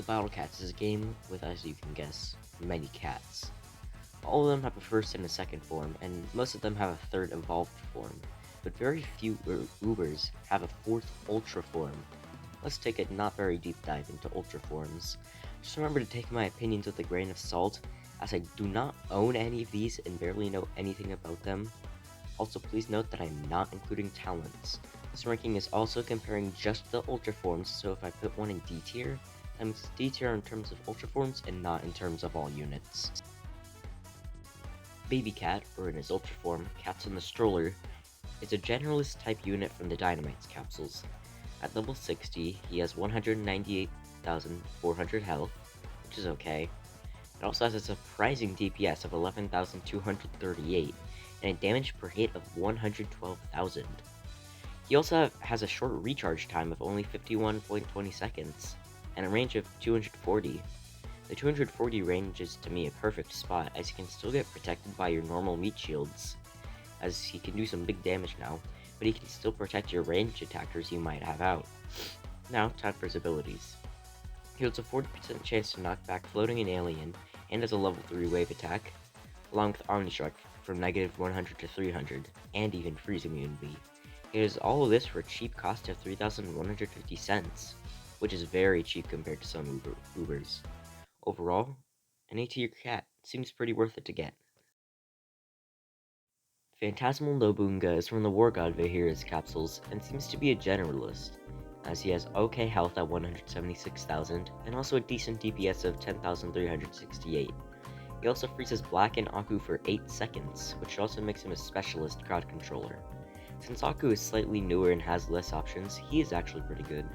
The Battle Cats is a game with, as you can guess, many cats. All of them have a first and a second form, and most of them have a third evolved form, but very few Ubers have a fourth Ultra form. Let's take a not very deep dive into Ultra forms. Just remember to take my opinions with a grain of salt, as I do not own any of these and barely know anything about them. Also, please note that I'm not including talents. This ranking is also comparing just the Ultra forms, so if I put one in D tier, that means D tier in terms of Ultra forms and not in terms of all units. Baby Cat, or in his Ultra form, Cat's in the Stroller, is a generalist type unit from the Dynamites capsules. At level 60, he has 198,400 health, which is okay. It also has a surprising DPS of 11,238, and a damage per hit of 112,000. He also has a short recharge time of only 51.20 seconds, and a range of 240. The 240 range is to me a perfect spot, as he can still get protected by your normal meat shields, as he can do some big damage now, but he can still protect your ranged attackers you might have out. Now, time for his abilities. He has a 40% chance to knock back Floating and Alien, and has a level 3 wave attack, along with Omnistruck from negative 100 to 300, and even freeze immunity. He does all of this for a cheap cost of 3,150 cents, which is very cheap compared to some Ubers. Overall, an A tier cat seems pretty worth it to get. Phantasmal Nobunaga is from the War God Vahira's capsules and seems to be a generalist, as he has okay health at 176,000 and also a decent DPS of 10,368. He also freezes Black and Aku for 8 seconds, which also makes him a specialist crowd controller. Since Aku is slightly newer and has less options, he is actually pretty good.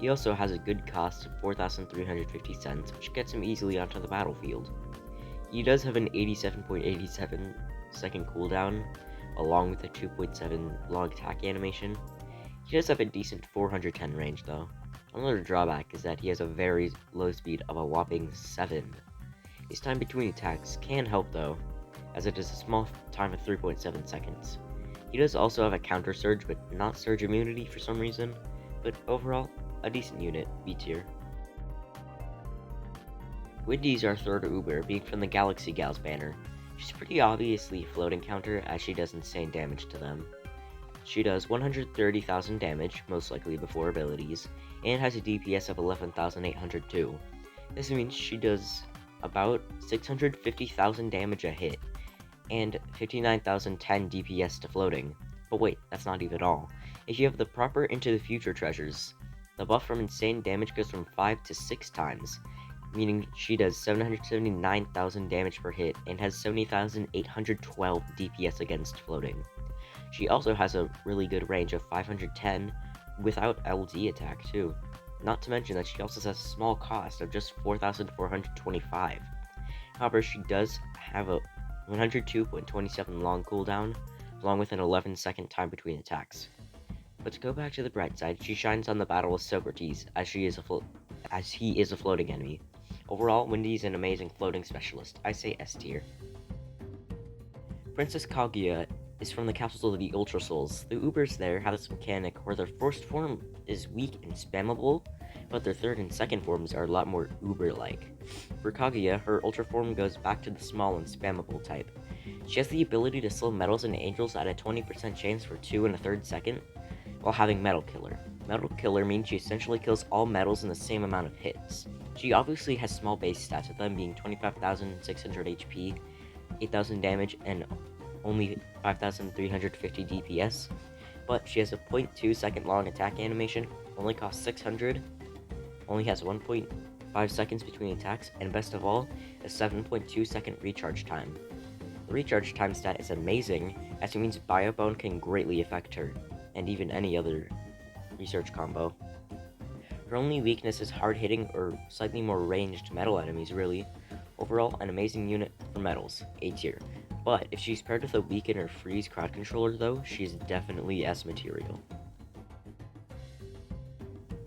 He also has a good cost of 4,350 cents, which gets him easily onto the battlefield. He does have an 87.87 second cooldown, along with a 2.7 long attack animation. He does have a decent 410 range though. Another drawback is that he has a very low speed of a whopping 7. His time between attacks can help though, as it is a small time of 3.7 seconds. He does also have a counter surge, but not surge immunity for some reason, but overall, a decent unit, B tier. Wendy's our third Uber, being from the Galaxy Gals banner. She's pretty obviously a floating counter, as she does insane damage to them. She does 130,000 damage, most likely before abilities, and has a DPS of 11,802. This means she does about 650,000 damage a hit, and 59,010 DPS to floating. But wait, that's not even all. If you have the proper Into the Future treasures, the buff from insane damage goes from 5 to 6 times, meaning she does 779,000 damage per hit and has 70,812 DPS against floating. She also has a really good range of 510 without LD attack too. Not to mention that she also has a small cost of just 4,425. However, she does have a 102.27 long cooldown, along with an 11-second time between attacks. But to go back to the bright side, she shines on the battle with Socrates, as he is a floating enemy. Overall, Wendy is an amazing floating specialist. I say S tier. Princess Kaguya is from the capsules of the Ultra Souls. The Ubers there have this mechanic where their first form is weak and spammable, but their third and second forms are a lot more Uber-like. For Kaguya, her Ultra form goes back to the small and spammable type. She has the ability to slow metals and angels at a 20% chance for 2 1/3 second, while having Metal Killer. Metal Killer means she essentially kills all metals in the same amount of hits. She obviously has small base stats, with them being 25,600 HP, 8,000 damage, and only 5,350 DPS, but she has a 0.2 second long attack animation, only costs 600, only has 1.5 seconds between attacks, and best of all, a 7.2 second recharge time. The recharge time stat is amazing, as it means Biobone can greatly affect her, and even any other research combo. Her only weakness is hard-hitting or slightly more ranged metal enemies, really. Overall, an amazing unit for metals, A tier. But if she's paired with a weaken or freeze crowd controller though, she's definitely S material.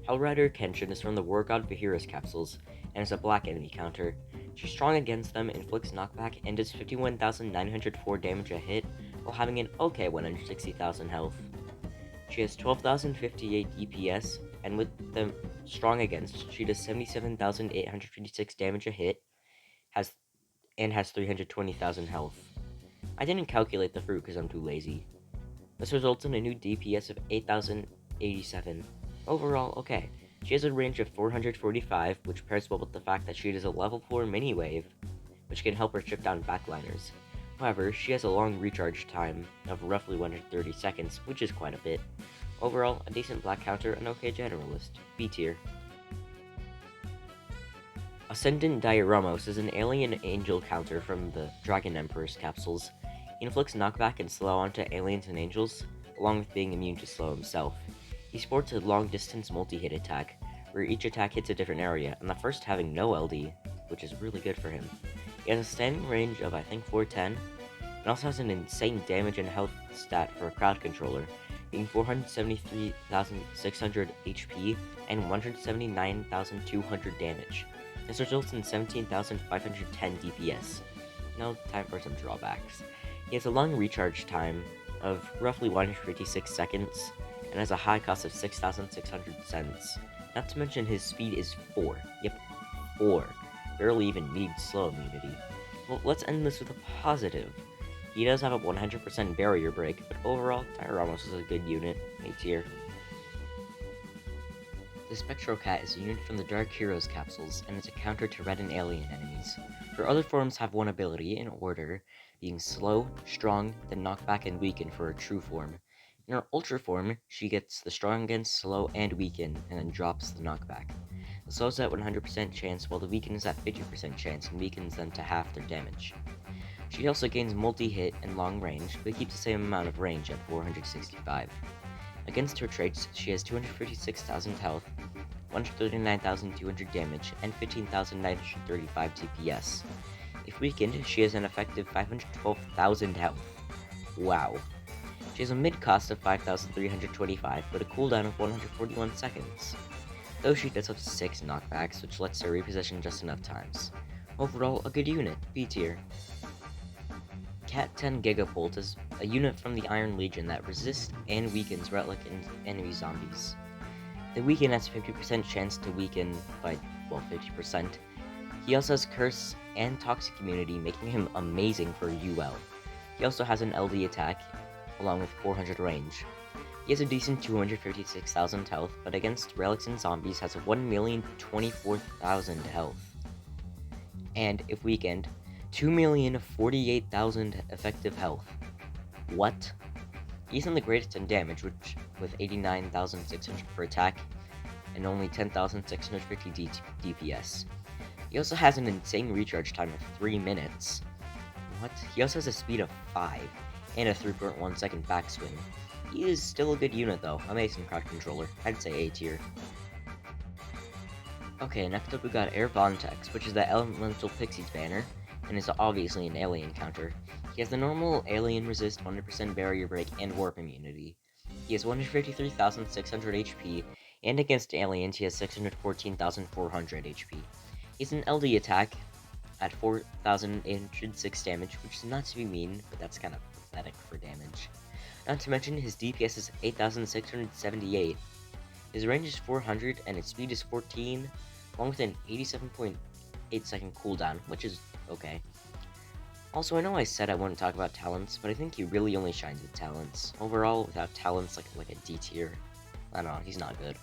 Hellrider Kenshin is from the War God Vahira's capsules, and is a black enemy counter. She's strong against them, inflicts knockback, and does 51,904 damage a hit, while having an okay 160,000 health. She has 12,058 DPS, and with the strong against, she does 77,856 damage a hit, has 320,000 health. I didn't calculate the fruit because I'm too lazy. This results in a new DPS of 8,087. Overall, okay. She has a range of 445, which pairs well with the fact that she does a level 4 mini wave, which can help her chip down backliners. However, she has a long recharge time of roughly 130 seconds, which is quite a bit. Overall, a decent black counter and okay generalist. B tier. Ascendant Dioramos is an alien angel counter from the Dragon Emperor's capsules. He inflicts knockback and slow onto aliens and angels, along with being immune to slow himself. He sports a long-distance multi-hit attack, where each attack hits a different area, and the first having no LD, which is really good for him. He has a standing range of, I think, 410, and also has an insane damage and health stat for a crowd controller, being 473,600 HP and 179,200 damage. This results in 17,510 DPS. Now, time for some drawbacks. He has a long recharge time of roughly 156 seconds, and has a high cost of 6,600 cents. Not to mention his speed is 4. Yep, 4. Barely even needs slow immunity. Well, let's end this with a positive. He does have a 100% barrier break, but overall, Dioramos is a good unit, A tier. The Spectral Cat is a unit from the Dark Heroes capsules, and is a counter to red and alien enemies. Her other forms have one ability, in order, being slow, strong, then knockback and weaken for her true form. In her Ultra form, she gets the strong against, slow, and weaken, and then drops the knockback. The slow is at 100% chance, while the weaken is at 50% chance, and weakens them to half their damage. She also gains multi-hit and long range, but keeps the same amount of range at 465. Against her traits, she has 256,000 health, 139,200 damage, and 15,935 DPS. If weakened, she has an effective 512,000 health. Wow. She has a mid cost of 5,325, but a cooldown of 141 seconds. Though she does have 6 knockbacks, which lets her reposition just enough times. Overall, a good unit, B tier. Cat 10 Gigapult is a unit from the Iron Legion that resists and weakens relic and enemy zombies. The weaken has 50% chance to weaken by, 50%. He also has Curse and Toxic Immunity, making him amazing for UL. He also has an LD attack, along with 400 range. He has a decent 256,000 health, but against relics and zombies has a 1,024,000 health. And, if weakened, 2,048,000 effective health. What? He isn't the greatest in damage, which with 89,600 per attack, and only 10,650 DPS. He also has an insane recharge time of 3 minutes. What? He also has a speed of 5, and a 3.1 second backswing. He is still a good unit though, amazing crowd controller, I'd say A tier. Okay, next up we got Aer Vanex, which is the Elemental Pixies banner, and is obviously an alien counter. He has the normal alien resist, 100% barrier break, and warp immunity. He has 153,600 HP, and against aliens he has 614,400 HP. He's an LD attack at 4,806 damage, which is not to be mean, but that's kind of pathetic for damage. Not to mention his DPS is 8,678. His range is 400, and his speed is 14, along with an 87.8 second cooldown, which is okay. Also, I know I said I wouldn't talk about talents, but I think he really only shines with talents. Overall, without talents, like a D tier. I don't know, he's not good.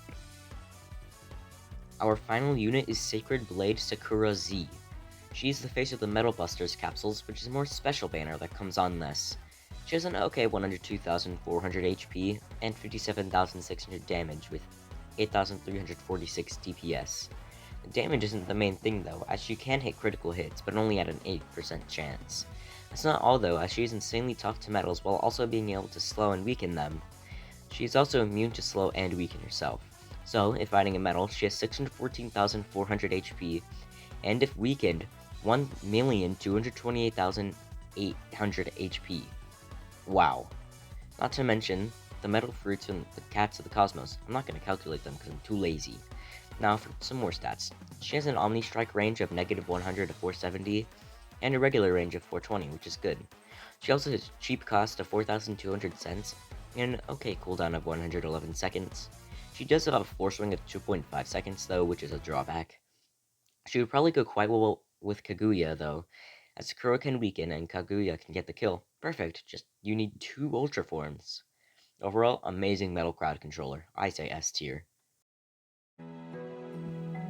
Our final unit is Sacred Blade Sakura Z. She's the face of the Metal Busters capsules, which is a more special banner that comes on less. She has an okay 102,400 HP and 57,600 damage with 8,346 DPS. The damage isn't the main thing though, as she can hit critical hits, but only at an 8% chance. That's not all though, as she is insanely tough to metals while also being able to slow and weaken them. She is also immune to slow and weaken herself. So, if fighting a metal, she has 614,400 HP, and if weakened, 1,228,800 HP. Wow. Not to mention, the metal fruits and the cats of the cosmos. I'm not going to calculate them because I'm too lazy. Now for some more stats. She has an Omni Strike range of -100 to 470, and a regular range of 420, which is good. She also has a cheap cost of 4,200 cents, and an okay cooldown of 111 seconds. She does have a force swing of 2.5 seconds though, which is a drawback. She would probably go quite well with Kaguya though, as Sakura can weaken and Kaguya can get the kill. Perfect, just you need 2 Ultra Forms. Overall, amazing Metal Crowd controller. I say S tier.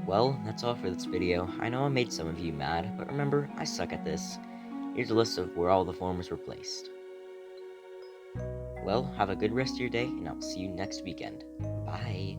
Well, that's all for this video. I know I made some of you mad, but remember, I suck at this. Here's a list of where all the forms were placed. Well, have a good rest of your day, and I'll see you next weekend. Bye!